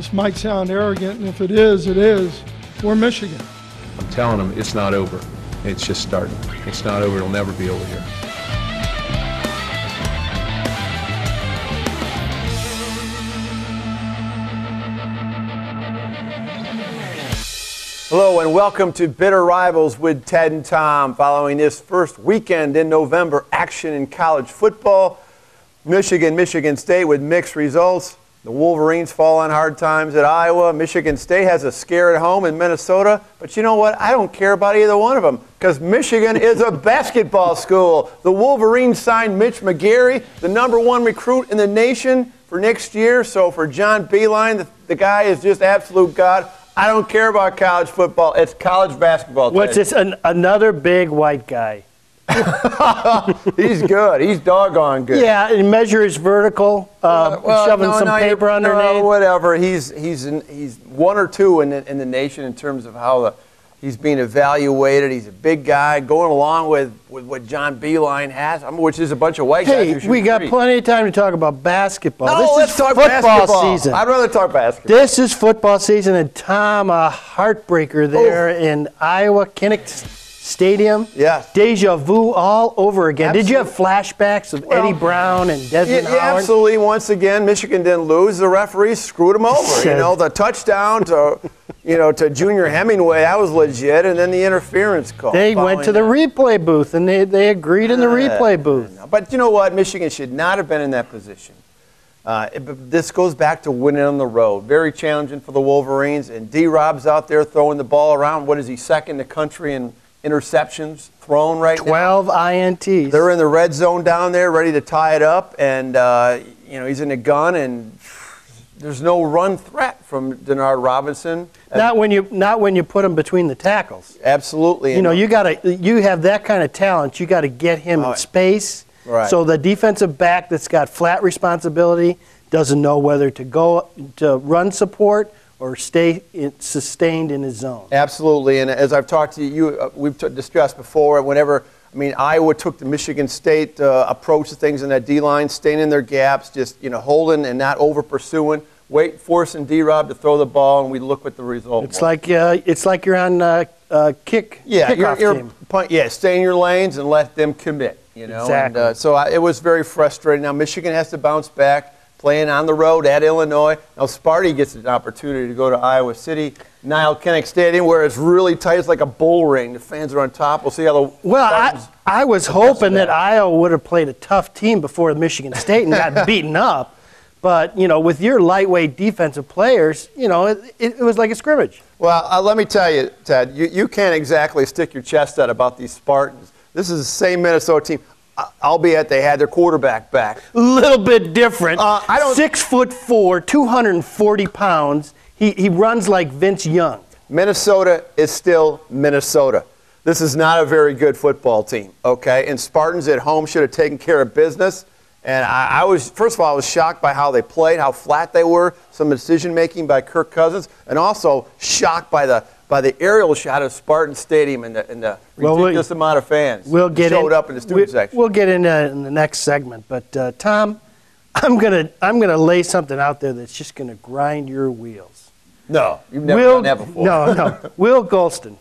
This might sound arrogant, and if it is, it is. We're Michigan. I'm telling them it's not over. It's just starting. It's not over. It'll never be over here. Hello and welcome to Bitter Rivals with Ted and Tom. Following this first weekend in November, action in college football. Michigan State with mixed results. The Wolverines fall on hard times at Iowa. Michigan State has a scare at home in Minnesota. But you know what? I don't care about either one of them because Michigan is a basketball school. The Wolverines signed Mitch McGary, the #1 recruit in the nation for next year. So for John Beilein, the guy is just absolute God. I don't care about college football. It's college basketball. What's this? Another big white guy. He's good. He's doggone good. Yeah, and measure his vertical, shoving some paper underneath. No, whatever. He's one or two in the nation in terms of how he's being evaluated. He's a big guy going along with what John Beilein has, which is a bunch of white guys. Hey, we got plenty of time to talk about basketball. No, let's talk football season. I'd rather talk basketball. This is football season, and Tom, a heartbreaker there in Iowa, Kinnick Stadium. Yeah. Deja vu all over again. Absolutely. Did you have flashbacks of Eddie Brown and Desmond Howard? Yeah, absolutely. Once again, Michigan didn't lose. The referees screwed them over. The touchdown to Junior Hemingway, that was legit, and then the interference call. They went to the replay booth, and they agreed in the replay booth. But you know what? Michigan should not have been in that position. This goes back to winning on the road. Very challenging for the Wolverines, and D-Rob's out there throwing the ball around. What is he, second in the country in interceptions thrown right now? 12 INTs. They're in the red zone down there, ready to tie it up, and he's in the gun, and there's no run threat from Denard Robinson. Not when you put him between the tackles. Absolutely. You have that kind of talent. You got to get him in space. Right. So the defensive back that's got flat responsibility doesn't know whether to go to run support or stay sustained in his zone. Absolutely, and as I've talked to you, we've discussed before, Iowa took the Michigan State approach to things in that D-line, staying in their gaps, just holding and not over-pursuing, forcing D-Rob to throw the ball, and we look at the result. It's like you're on kickoff team. Stay in your lanes and let them commit. Exactly. And, so it was very frustrating. Now Michigan has to bounce back. Playing on the road at Illinois. Now Sparty gets an opportunity to go to Iowa City, Niall Kinnick Stadium, where it's really tight. It's like a bull ring. The fans are on top. We'll see how the I was hoping that Iowa would have played a tough team before Michigan State and got beaten up. But, with your lightweight defensive players, it was like a scrimmage. Well, let me tell you, Ted, you can't exactly stick your chest out about these Spartans. This is the same Minnesota team. Albeit they had their quarterback back. A little bit different. 6'4", 240 pounds. He runs like Vince Young. Minnesota is still Minnesota. This is not a very good football team, okay? And Spartans at home should have taken care of business. And first of all, I was shocked by how they played, how flat they were, some decision-making by Kirk Cousins, and also shocked by the aerial shot of Spartan Stadium and the ridiculous amount of fans showed up in the student section. We'll get into it in the next segment. But, Tom, I'm gonna lay something out there that's just going to grind your wheels. No, you've never done that before. No. Will Golston.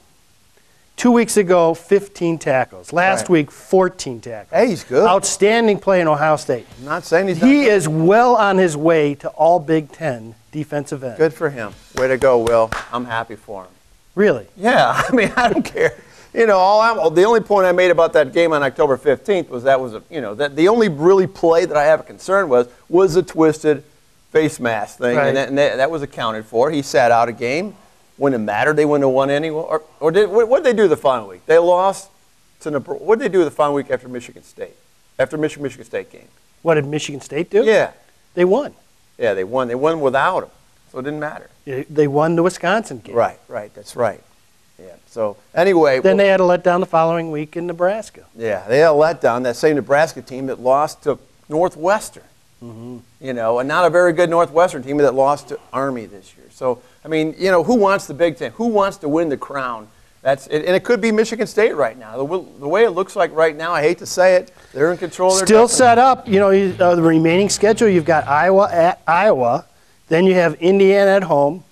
2 weeks ago, 15 tackles. Last week, 14 tackles. Hey, he's good. Outstanding play in Ohio State. I'm not saying he's not He good. is well on his way to all Big Ten defensive end. Good for him. Way to go, Will. I'm happy for him. Really? Yeah, I don't care. The only point I made about that game on October 15th was that the only really play that I have a concern was a twisted face mask thing, right. and that was accounted for. He sat out a game. When it mattered, they wouldn't have won anyway. What did they do the following week? They lost to Nebraska. What did they do the following week after Michigan State? After Michigan State game? What did Michigan State do? Yeah. They won. Yeah, they won. They won without him, so it didn't matter. They won the Wisconsin game. Right. That's right. Yeah. So anyway. Then they had a letdown the following week in Nebraska. Yeah, they had a letdown. That same Nebraska team that lost to Northwestern. Mm-hmm. And not a very good Northwestern team that lost to Army this year. So, who wants the Big Ten? Who wants to win the crown? And it could be Michigan State right now. The way it looks like right now, I hate to say it, they're in control of their Still destiny. set up. The remaining schedule, you've got Iowa at Iowa, Then you have Indiana at home,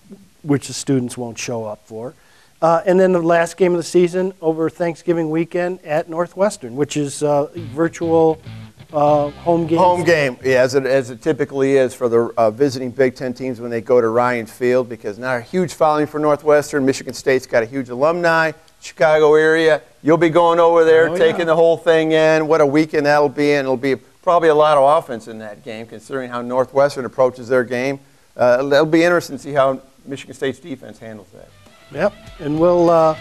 which the students won't show up for. And then the last game of the season over Thanksgiving weekend at Northwestern, which is virtual home game. Home game, yeah, as it typically is for the visiting Big Ten teams when they go to Ryan Field, because not a huge following for Northwestern. Michigan State's got a huge alumni, Chicago area. You'll be going over there, taking the whole thing in. What a weekend that'll be, and it'll be probably a lot of offense in that game, considering how Northwestern approaches their game. It'll be interesting to see how Michigan State's defense handles that. Yep, and we'll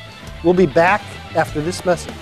be back after this message.